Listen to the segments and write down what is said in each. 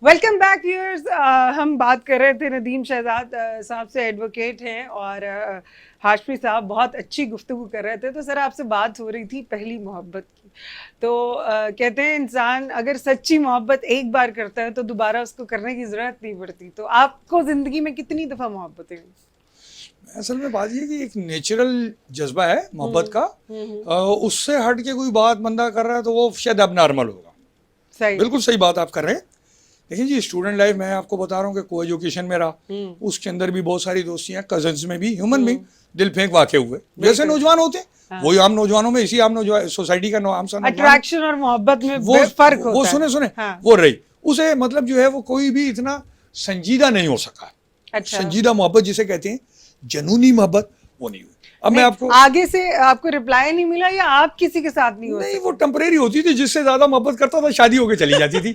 Welcome back viewers. हम बात कर रहे थे नदीम शहजाद साहब से, एडवोकेट हैं, और हाशमी साहब बहुत अच्छी गुफ्तगू कर रहे थे। तो सर आपसे बात हो रही थी पहली मोहब्बत की। तो कहते हैं इंसान अगर सच्ची मोहब्बत एक बार करता है तो दोबारा उसको करने की ज़रूरत नहीं पड़ती। तो आपको ज़िंदगी में कितनी दफ़ा मोहब्बतें हुई? असल में बात ये कि एक नेचुरल जज्बा है मोहब्बत का। उससे हट के कोई बात बंदा कर रहा है तो वो शायद अब नॉर्मल होगा। सही, बिल्कुल सही बात आप कर रहे हैं। लेकिन जी स्टूडेंट लाइफ मैं आपको बता रहा हूँ कि को एजुकेशन में रहा, उसके अंदर भी बहुत सारी दोस्तियां, कजन्स में भी, ह्यूमन भी दिल फेंक वाक़े हुए जैसे नौजवान होते हैं। हाँ। वही आम नौजवानों में, इसी आम नौजवान सोसाइटी का आम सा अट्रैक्शन और मोहब्बत में वो फर्क होता वो है। सुने हाँ। वो रही उसे मतलब जो है वो कोई भी इतना संजीदा नहीं हो सका। अच्छा। संजीदा मोहब्बत जिसे कहते हैं, जनूनी मोहब्बत, वो नहीं हुई। अब मैं आपको आगे से आपको रिप्लाई नहीं मिला या आप किसी के साथ नहीं हो नहीं, सके? वो टेम्परेरी होती थी। जिससे ज्यादा मोहब्बत करता था शादी होके चली जाती थी।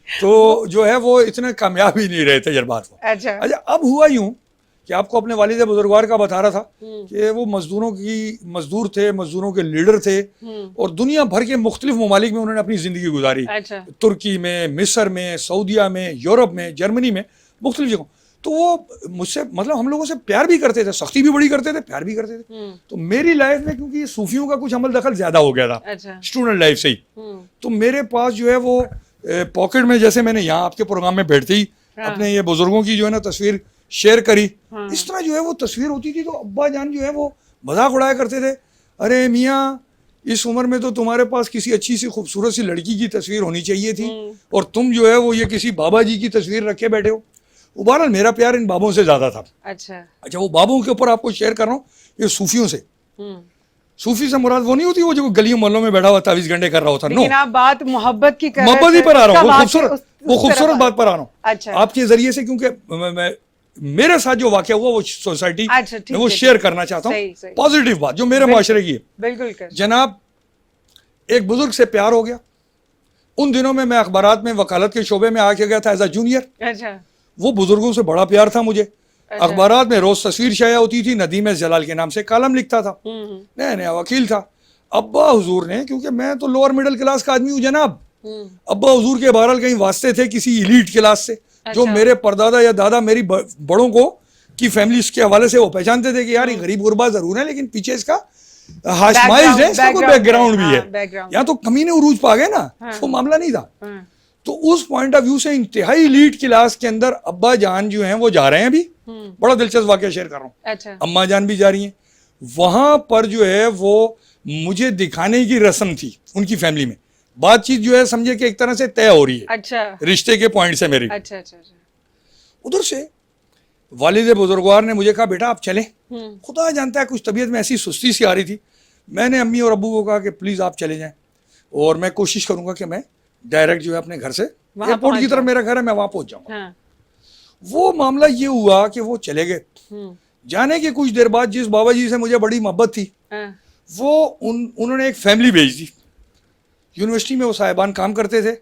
तो जो है वो इतने कामयाब ही नहीं रहे तजर्बात वो। अच्छा। अब हुआ यूं कि आपको अपने वालिद बुजुर्गवार का बता रहा था कि वो मजदूर थे, मजदूरों के लीडर थे, और दुनिया भर के मुख्तलिफ ममालिक में उन्होंने अपनी जिंदगी गुजारी। अच्छा। तुर्की में, मिस्र में, सऊदिया में, यूरोप में, जर्मनी में, मुख्तलिफ जगहों। तो वो मुझसे मतलब हम लोगों से प्यार भी करते थे, सख्ती भी बड़ी करते थे, प्यार भी करते थे। तो मेरी लाइफ में क्योंकि सूफियों का कुछ अमल दखल ज्यादा हो गया था। अच्छा। स्टूडेंट लाइफ से ही। तो मेरे पास जो है वो पॉकेट में, जैसे मैंने यहाँ आपके प्रोग्राम में बैठते ही अपने ये बुजुर्गों की जो है ना तस्वीर शेयर करी, इस तरह जो है वो तस्वीर होती थी। तो अब्बा जान जो है वो मजाक उड़ाया करते थे, अरे मियाँ इस उम्र में तो तुम्हारे पास किसी अच्छी सी खूबसूरत सी लड़की की तस्वीर होनी चाहिए थी, और तुम जो है वो ये किसी बाबा जी की तस्वीर रखे बैठे हो। बहरहाल मेरा प्यार इन बाबों से ज्यादा था। अच्छा, वो बाबों के ऊपर आपको शेयर कर रहा हूँ, ये सूफियों से। सूफी से मुराद वो नहीं होती वो जो गलियों मोहल्लों में बैठा हुआ 23 घंटे कर रहा होता। नो, आप बात मोहब्बत की कर रहे मोहब्बत ही पर आ रहा हूँ, वो खूबसूरत बात पर आ रहा हूँ। अच्छा। आपके जरिए से, क्योंकि मेरे साथ जो वाकया हुआ वो सोसाइटी में वो शेयर करना चाहता हूँ। पॉजिटिव बात जो मेरे माशरे की है। बिल्कुल। जनाब, एक बुजुर्ग से प्यार हो गया। उन दिनों में मैं अखबारात में वकालत के शोबे में आके गया था एज अ जूनियर। अच्छा। वो बुजुर्गों से बड़ा प्यार था मुझे। अखबारात में रोज तस्वीर शाया होती थी, नदीम जलाल के नाम से कॉलम लिखता था, नया नया वकील था। अब्बा हुजूर ने, क्योंकि मैं तो लोअर मिडिल क्लास का आदमी हूँ जनाब, अब्बा हुजूर के बहरहाल कहीं वास्ते थे किसी इलीट क्लास से। जो मेरे परदादा या दादा मेरी बड़ों को की फैमिली के हवाले से वो पहचानते थे कि यार ये गरीब गुरबा जरूर है, लेकिन पीछे इसका हाशमाइज है, इसका कोई बैकग्राउंड भी है। यहाँ तो कमीने उरूज पा गए ना, वो मामला नहीं था। तो उस पॉइंट ऑफ व्यू से इंतहाई इलीट क्लास के अंदर अब्बा जान जो हैं वो जा रहे हैं अभी। बड़ा दिलचस्प वाकया शेयर कर रहा हूँ। अच्छा। अम्मा जान भी जा रही हैं। वहां पर जो है वो मुझे दिखाने की रस्म थी उनकी फैमिली में। बातचीत जो है समझे कि एक तरह से तय हो रही है। अच्छा। रिश्ते के पॉइंट से मेरी। अच्छा। उधर से वालिद बुजुर्गवार ने मुझे कहा बेटा आप चलें। खुदा जानता है कुछ तबीयत में ऐसी सुस्ती सी आ रही थी। मैंने अम्मी और अब्बू को कहा कि प्लीज आप चले जाएं, और मैं कोशिश करूंगा कि मैं डायरेक्ट जो है अपने घर से, एयरपोर्ट की तरफ मेरा घर है, मैं वहां पहुंच जाऊंगा। हाँ। वो मामला ये हुआ कि वो चले गए। जाने के कुछ देर बाद जिस बाबा जी से मुझे बड़ी मोहब्बत थी, वो उन्होंने एक फैमिली भेज दी। यूनिवर्सिटी में वो साहिबान काम करते थे,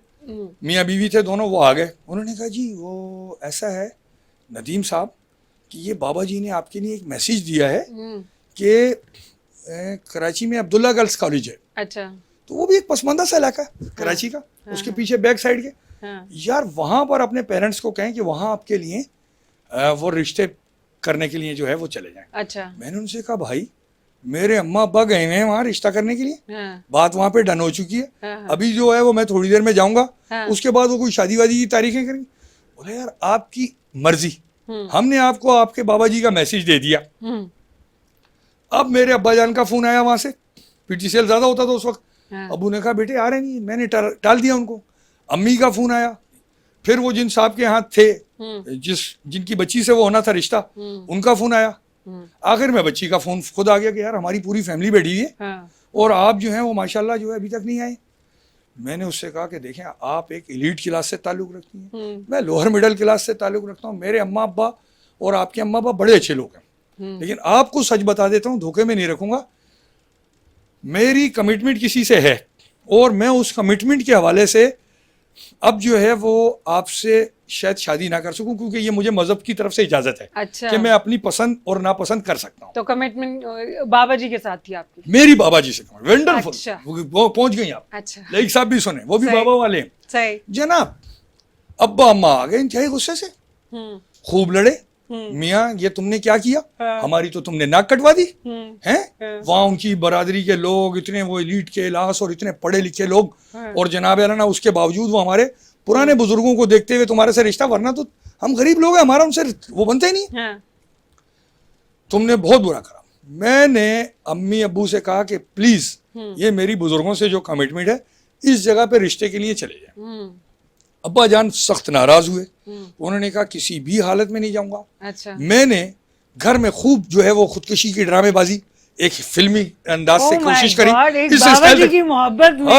मियाँ बीवी थे दोनों। वो आ गए, उन्होंने कहा जी वो ऐसा है नदीम साहब कि ये बाबा जी ने आपके लिए एक मैसेज दिया है कि कराची में अब्दुल्ला गर्ल्स कॉलेज है। अच्छा। तो वो भी एक पसमानदा सा इलाका है कराची का, उसके पीछे बैक साइड के। यार वहां पर अपने पेरेंट्स को कहें कि वहां आपके लिए वो रिश्ते करने के लिए जो है वो चले जाएं। अच्छा। मैंने उनसे कहा भाई मेरे अम्मा अब्बा गए हुए हैं वहां रिश्ता करने के लिए। बात वहां पे डन हो चुकी है। अभी जो है वो मैं थोड़ी देर में जाऊंगा, उसके बाद वो कोई शादी वादी की तारीखें करेंगे। बोले यार आपकी मर्जी, हमने आपको आपके बाबा जी का मैसेज दे दिया। अब मेरे अब्बा जान का फोन आया वहां से, पीटीसीएल ज्यादा होता था उस वक्त। अबू ने कहा बेटे आ रहे नहीं, मैंने टाल दिया उनको। अम्मी का फोन आया, फिर वो जिन साहब के यहाँ थे जिनकी बच्ची से वो होना था रिश्ता, उनका फोन आया। आखिर में बच्ची का फोन खुद आ गया कि यार हमारी पूरी फैमिली बैठी हुई है और आप जो है वो माशाल्लाह जो है अभी तक नहीं आए। मैंने उससे कहा कि देखें आप एक एलीट क्लास से ताल्लुक रखती हैं, मैं लोअर मिडिल क्लास से ताल्लुक रखता हूँ। मेरे अम्मा अब्बा और आपके अम्मा अब्बा बड़े अच्छे लोग हैं, लेकिन आपको सच बता देता हूँ, धोखे में नहीं रखूंगा। मेरी कमिटमेंट किसी से है और मैं उस कमिटमेंट के हवाले से अब जो है वो आपसे शायद शादी ना कर सकूं, क्योंकि ये मुझे मजहब की तरफ से इजाजत है। अच्छा। कि मैं अपनी पसंद और नापसंद कर सकता हूँ। तो कमिटमेंट बाबा जी के साथ थी आपकी? मेरी बाबा जी से वंडरफुल। अच्छा। वो पहुंच गई आप। अच्छा। लाइक साहब भी सुने, वो भी बाबा वाले हैं। सही। जनाब अब्बा अम्मा आ गए इंतहाई गुस्से से, खूब लड़े, मियाँ ये तुमने क्या किया, हमारी तो तुमने नाक कटवा दी हैं। वहां उनकी बरादरी के लोग इतने वो एलीट के इलास और इतने पढ़े लिखे लोग, और जनाब अल्लाह उसके बावजूद वो हमारे पुराने बुजुर्गों को देखते हुए तुम्हारे से रिश्ता, वरना तो हम गरीब लोग हैं, हमारा उनसे वो बनते ही नहीं, तुमने बहुत बुरा करा। मैंने अम्मी अब्बू से कहा कि प्लीज ये मेरी बुजुर्गों से जो कमिटमेंट है इस जगह पे रिश्ते के लिए चले जाए। अब्बा जान सख्त नाराज हुए, उन्होंने कहा किसी भी हालत में नहीं जाऊंगा। अच्छा। मैंने घर में खूब जो है वो खुदकुशी की ड्रामेबाजी एक फिल्मी अंदाज से कोशिश करी, इस बाबा जी की मोहब्बत में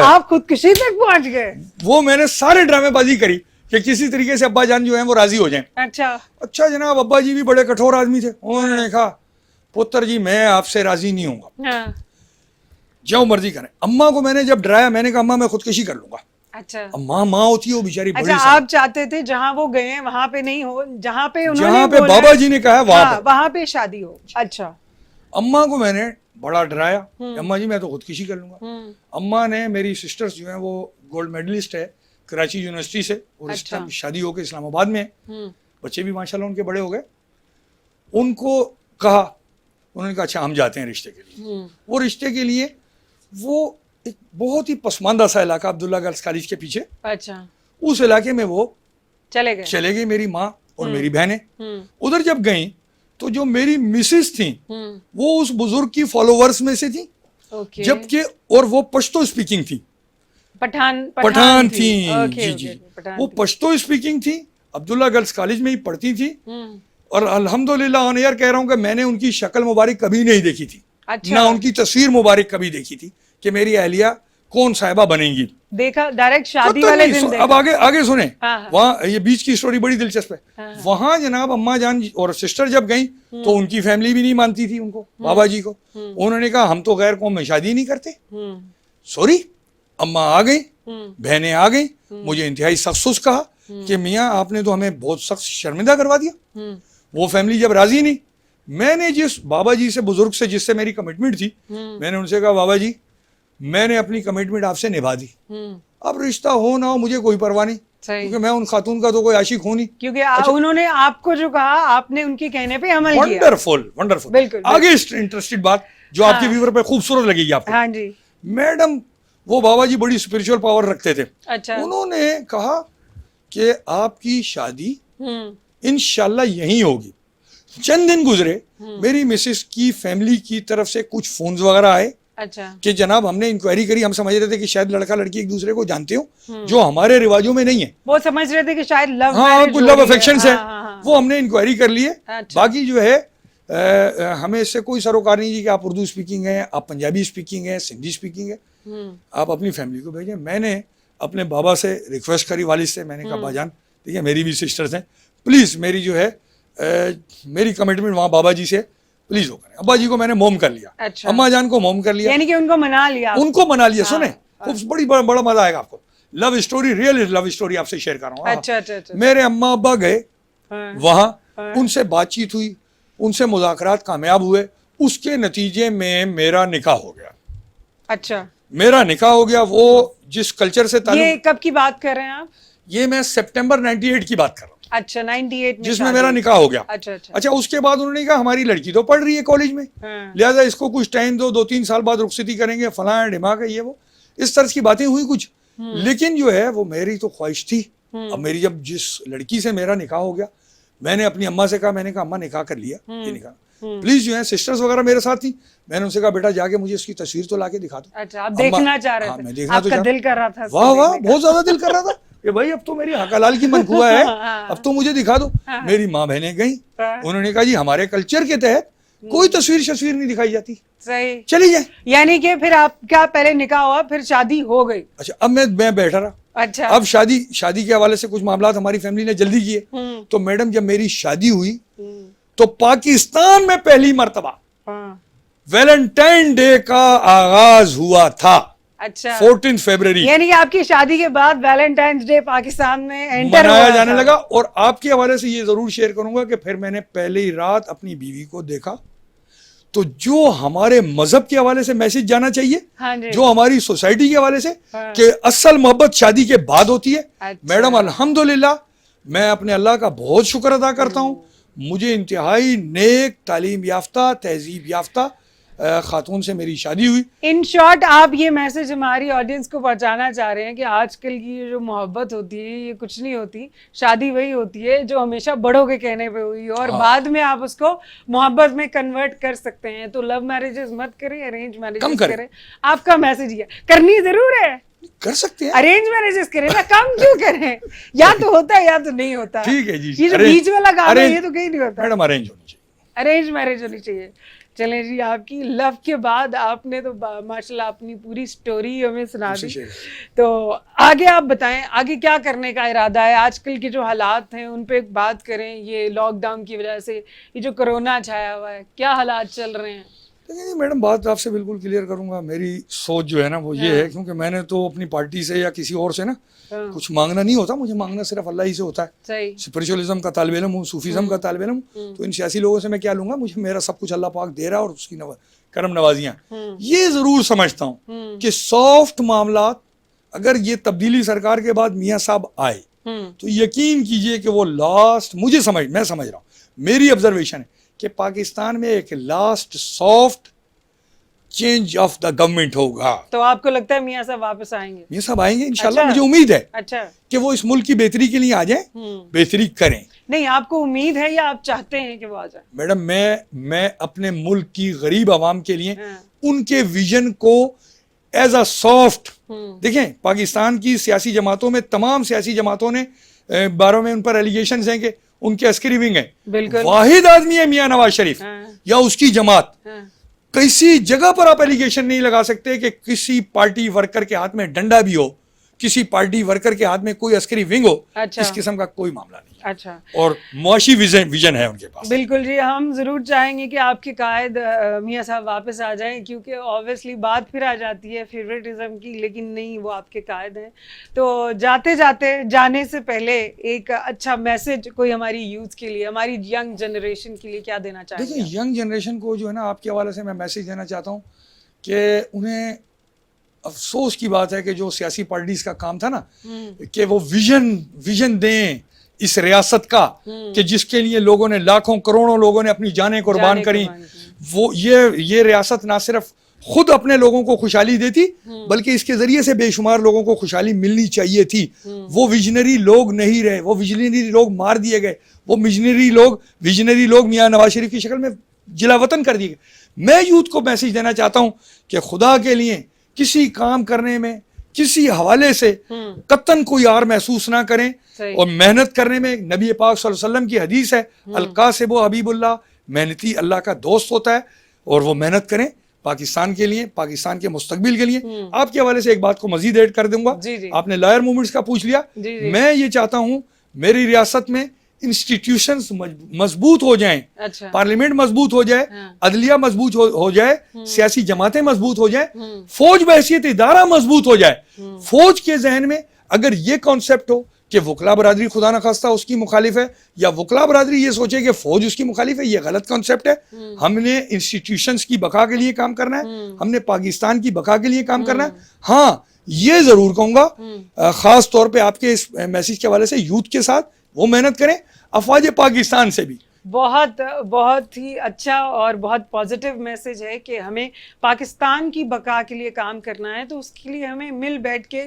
आप खुदकुशी तक पहुंच गए। वो मैंने सारे ड्रामेबाजी करी कि किसी तरीके से अब्बा जान जो है वो राजी हो जाएं। अच्छा जनाब अब्बा जी भी बड़े कठोर आदमी थे, उन्होंने कहा पुत्र जी मैं आपसे राजी नहीं हूँ, जो मर्जी करें। अम्मा को मैंने जब डराया, मैंने कहा अम्मा मैं खुदकुशी कर लूंगा। अच्छा। माँ माँ होती है वो बेचारी। अच्छा आप चाहते थे जहाँ वो गए हैं वहां पे नहीं हो, जहाँ पे बाबा जी ने कहा वहां पे शादी हो। अच्छा। अम्मा को मैंने बड़ा डराया, अम्मा जी मैं तो खुदकुशी कर लूंगा। अम्मा ने, मेरी सिस्टर्स जो है वो गोल्ड मेडलिस्ट है कराची यूनिवर्सिटी से, और इस टाइम शादी होकर इस्लामाबाद में, बच्चे भी माशाल्लाह उनके बड़े हो गए। उनको कहा, उन्होंने कहा अच्छा हम जाते हैं रिश्ते के लिए। वो रिश्ते के लिए वो एक बहुत ही पसमानदा सा इलाका अब्दुल्ला गर्ल्स कॉलेज के पीछे, अच्छा, उस इलाके में वो चले गए मेरी माँ और मेरी बहनें। उधर जब गई तो जो मेरी मिसेस थी वो उस बुजुर्ग की फॉलोवर्स में से थी, जबकि और वो पश्तो स्पीकिंग थी, पठान थी जी। वो पश्तो स्पीकिंग थी, अब्दुल्ला गर्ल्स कॉलेज में ही पढ़ती थी, और अल्हम्दुलिल्लाह ऑन एयर कह रहा हूँ कि मैंने उनकी शक्ल मुबारक कभी नहीं देखी थी। अच्छा। ना उनकी तस्वीर मुबारक कभी देखी थी कि मेरी अहलिया कौन साहिबा बनेंगी। देखा डायरेक्ट शादी वाले दिन देखा। अब आगे सुने। वहाँ ये बीच की स्टोरी बड़ी दिलचस्प है। वहाँ जनाब अम्मा जान और सिस्टर जब गई तो उनकी फैमिली भी नहीं मानती थी उनको, बाबा जी को। उन्होंने कहा हम तो गैर कौम में शादी नहीं करते। सॉरी, अम्मा आ गई, बहनें आ गई, मुझे इंतहाई सख्त कहा कि मियाँ आपने तो हमें बहुत सख्त शर्मिंदा करवा दिया। वो फैमिली जब राजी नहीं, मैंने जिस बाबा जी से, बुजुर्ग से जिससे मेरी कमिटमेंट थी, मैंने उनसे कहा बाबा जी मैंने अपनी कमिटमेंट आपसे निभा दी, अब रिश्ता हो ना हो मुझे कोई परवाह नहीं, क्योंकि मैं उन खातून का तो कोई आशिक हूं नहीं। क्योंकि अच्छा, उन्होंने आपको जो कहा आपने उनके कहने पे अमल किया। वंडरफुल। बिल्कुल। आगे इंटरेस्टेड बात जो आपके व्यूअर पे खूबसूरत लगेगी आपको। हाँ जी मैडम, वो बाबा जी बड़ी स्पिरिचुअल पावर रखते थे। अच्छा। उन्होंने कहा कि आपकी शादी इंशाल्लाह यहीं होगी। चंद दिन गुजरे, मेरी मिसेस की फैमिली की तरफ से कुछ फोन्स वगैरह आए। अच्छा। कि जनाब हमने इंक्वायरी करी, हम समझ रहे थे कि शायद लड़का लड़की एक दूसरे को जानते हो, जो हमारे रिवाजों में नहीं है। वो समझ रहे थे कि शायद लव, हाँ कुछ लव अफेक्शन है। वो हमने इंक्वायरी कर ली है। अच्छा। बाकी जो है हमें इससे कोई सरोकार नहीं कि आप उर्दू स्पीकिंग है, आप पंजाबी स्पीकिंग है, सिंधी स्पीकिंग है, आप अपनी फैमिली को भेजें। मैंने अपने बाबा से रिक्वेस्ट करी, वालिद से, मैंने कहा भाईजान ठीक है मेरी भी सिस्टर्स हैं, प्लीज मेरी जो है मेरी कमिटमेंट वहाँ बाबा जी से प्लीज हो करें। अब्बा जी को मैंने मोम कर लिया। अच्छा। अम्मा जान को मोम कर लिया, यानी कि उनको मना लिया। हाँ, सुने खूब बड़ा मजा आएगा आपको। Love story, real love story आपसे शेयर कर रहा हूँ। अच्छा। मेरे अम्मा अब्बा गए वहां, उनसे बातचीत हुई, उनसे मुज़ाकरात कामयाब हुए, उसके नतीजे में मेरा निकाह हो गया। अच्छा। मेरा निकाह हो गया। वो जिस कल्चर से ये कब की बात कर रहे हैं आप? ये मैं सितंबर 98 की बात कर रहा हूँ। अच्छा 98 में जिसमें मेरा निकाह हो गया। अच्छा। उसके बाद उन्होंने कहा हमारी लड़की तो पढ़ रही है कॉलेज में, लिहाजा इसको कुछ टाइम दो, 2-3 साल बाद रुखसती करेंगे, फलां है ढिमाक है, ये वो इस तरह की बातें हुई कुछ। लेकिन जो है वो मेरी तो ख्वाहिश थी। अब मेरी जब जिस लड़की से मेरा निकाह हो गया, मैंने अपनी अम्मा से कहा, मैंने कहा अम्मा निकाह कर लिया, ये निकाह प्लीज जो है, सिस्टर्स वगैरह मेरे साथ थी, मैंने उनसे कहा बेटा जाके मुझे इसकी तस्वीर तो लाके दिखा दो। अच्छा, आप देखना चाह रहे थे? मैं देखना तो दिल कर रहा था। वाह बहुत ज्यादा दिल कर रहा था कि भाई अब तो मेरी हकालाल की मनखुआ है, अब तो मुझे दिखा दो। मेरी माँ बहनें गई, उन्होंने कहा जी हमारे कल्चर के तहत कोई तस्वीर नहीं दिखाई जाती, सही चली जाए। यानी कि फिर आपका पहले निकाह हुआ, फिर शादी हो गई। अच्छा, अब मैं बैठा रहा। अच्छा। अब शादी के हवाले से कुछ मामला हमारी फैमिली ने जल्दी किए। तो मैडम जब मेरी शादी हुई तो पाकिस्तान में पहली मर्तबा वैलेंटाइन डे का आगाज हुआ था। अच्छा। 14 फरवरी, यानी कि आपकी शादी के बाद वैलेंटाइंस डे पाकिस्तान में एंटर मनाया जाने लगा। और आपके हवाले से ये जरूर शेयर करूंगा कि फिर मैंने पहले ही रात अपनी बीवी को देखा तो जो हमारे मजहब के हवाले से मैसेज जाना चाहिए, हाँ जी। जो हमारी सोसाइटी के हवाले से, हाँ। कि असल मोहब्बत शादी के बाद होती है। अच्छा। मैडम अल्हम्दुलिल्लाह, मैं अपने अल्लाह का बहुत शुक्र अदा करता हूँ, मुझे इंतहाई नेक, तालीम याफ्ता, तहजीब याफ्ता खातून से मेरी शादी हुई। इन शॉर्ट आप ये मैसेज हमारी ऑडियंस को पहुंचाना चाह रहे हैं कि आजकल की ये जो मोहब्बत होती है ये कुछ नहीं होती, शादी वही होती है जो हमेशा बड़ों के कहने पे हुई और हाँ। बाद में आप उसको मोहब्बत में कन्वर्ट कर सकते हैं। तो लव मैरिजेस मत करें, अरेंज कम मैरिजेस करें। करें। आपका मैसेज ये करनी जरूर है, कर सकते हैं, अरेंज मैरिजेस करें ना, कम क्यों करें? या तो होता है या तो नहीं होता। ठीक है जी। ये जो बीच वाला काम है ये तो कहीं नहीं होता। मैडम अरेंज होनी चाहिए, अरेंज मैरिज होनी चाहिए। चलें जी, आपकी लव के बाद आपने तो माशाल्लाह अपनी पूरी स्टोरी हमें सुना दी, तो आगे आप बताएं आगे क्या करने का इरादा है? आजकल के जो हालात हैं उन पे बात करें। ये लॉकडाउन की वजह से ये जो कोरोना छाया हुआ है, क्या हालात चल रहे हैं? देखिए मैडम, बात आपसे बिल्कुल क्लियर करूंगा। मेरी सोच जो है ना वो ये है, क्योंकि मैंने तो अपनी पार्टी से या किसी और से ना कुछ मांगना नहीं होता, मुझे मांगना सिर्फ अल्लाह ही से होता है। स्पिरिचुअलिज्म का तालिब इल्म हूँ, सूफीज़म का तालिब इल्म, तो इन सियासी लोगों से मैं क्या लूंगा? मुझे मेरा सब कुछ अल्लाह पाक दे रहा है और उसकी करम नवाजियाँ। ये जरूर समझता हूँ कि सॉफ्ट मामलात अगर ये तब्दीली सरकार के बाद मियाँ साहब आए तो यकीन कीजिए कि वो लास्ट, मैं समझ रहा हूँ, मेरी ऑब्जर्वेशन है कि पाकिस्तान में एक last soft change of the government होगा। तो आपको लगता है मियां साहब वापस आएंगे? मियां साहब आएंगे इंशाल्लाह। अच्छा। मुझे उम्मीद है अच्छा कि वो इस मुल्क की बेहतरी के लिए आ जाएं, बेहतरी करें। नहीं, आपको उम्मीद है या आप चाहते हैं कि वो आ जाए? मैडम मैं अपने मुल्क की गरीब आवाम के लिए उनके विजन को एज अ सॉफ्ट, देखें पाकिस्तान की सियासी जमातों में, तमाम सियासी जमातों ने बारों में उन पर एलिगेशन हैं कि उनके अस्करी विंग है। वाहिद आदमी है मियां नवाज शरीफ या उसकी जमात। किसी जगह पर आप एलिगेशन नहीं लगा सकते कि किसी पार्टी वर्कर के हाथ में डंडा भी हो, किसी पार्टी वर्कर के हाथ में कोई अस्करी विंग हो। अच्छा। इस किस्म का कोई मामला नहीं। अच्छा। और मुआशी विजन है उनके पास। बिल्कुल जी, हम जरूर चाहेंगे कि आपके कायद मियां साहब वापस आ जाएं, क्योंकि ऑब्वियसली बात फिर आ जाती है फेवरेटिज्म की, लेकिन नहीं, वो आपके कायद हैं। तो जाते जाते, जाने से पहले एक अच्छा मैसेज कोई हमारी यूथ के लिए, हमारी यंग जनरेशन के लिए क्या देना चाहेंगे? देखिए यंग जनरेशन को जो है ना, आपके हवाले से मैं मैसेज देना चाहता हूँ कि उन्हें अफसोस की बात है कि जो सियासी पार्टीज का काम था ना कि वो विजन दें इस रियासत का, कि जिसके लिए लोगों ने, लाखों करोड़ों लोगों ने अपनी जानें कुर्बान करी। वो ये रियासत ना सिर्फ खुद अपने लोगों को खुशहाली देती, बल्कि इसके जरिए से बेशुमार लोगों को खुशहाली मिलनी चाहिए थी। वो विजनरी लोग नहीं रहे, वो विजनरी लोग मार दिए गए, वो विजनरी लोग मियां नवाज शरीफ की शक्ल में जिलावतन कर दिए गए। मैं यूथ को मैसेज देना चाहता हूँ कि खुदा के लिए किसी काम करने में, किसी हवाले से कतन कोई यार महसूस ना करें, और मेहनत करने में नबी पाक सल्लल्लाहु अलैहि वसल्लम की हदीस है, अल-कासिबु हबीबुल्लाह, मेहनती अल्लाह का दोस्त होता है। और वो मेहनत करें पाकिस्तान के लिए, पाकिस्तान के मुस्तकबिल के लिए। आपके हवाले से एक बात को मजीद ऐड कर दूंगा। आपने लॉयर मूवमेंट्स का पूछ लिया। मैं ये चाहता हूँ मेरी रियासत में इंस्टीट्यूशंस मजबूत हो जाएं। अच्छा। पार्लियामेंट मजबूत हो जाए, अदलिया मजबूत हो जाए, सियासी जमातें मजबूत हो जाए, फौज बहैसियत इदारा मजबूत हो जाए। फौज के जहन में अगर ये कॉन्सेप्ट हो कि वकला बरादरी खुदा न खास्ता उसकी मुखालिफ है, या वकला बरादरी ये सोचे कि फौज उसकी मुखालिफ है, ये गलत कॉन्सेप्ट है। हमने इंस्टीट्यूशंस की बका के लिए काम करना है, हमने पाकिस्तान की बका के लिए काम करना है। हाँ, ये जरूर कहूंगा खास तौर पे आपके इस मैसेज के हवाले से यूथ के साथ, वो मेहनत करें। अफवाज पाकिस्तान से भी बहुत ही अच्छा और बहुत पॉजिटिव मैसेज है कि हमें पाकिस्तान की बका के लिए काम करना है, तो उसके लिए हमें मिल बैठ के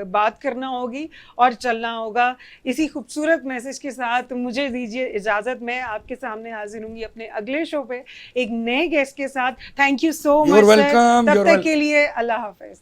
बात करना होगी और चलना होगा। इसी खूबसूरत मैसेज के साथ मुझे दीजिए इजाज़त। मैं आपके सामने हाजिर होंगी अपने अगले शो पे एक नए गेस्ट के साथ। Thank you so much sir. तब तक के लिए अल्लाह हाफिज।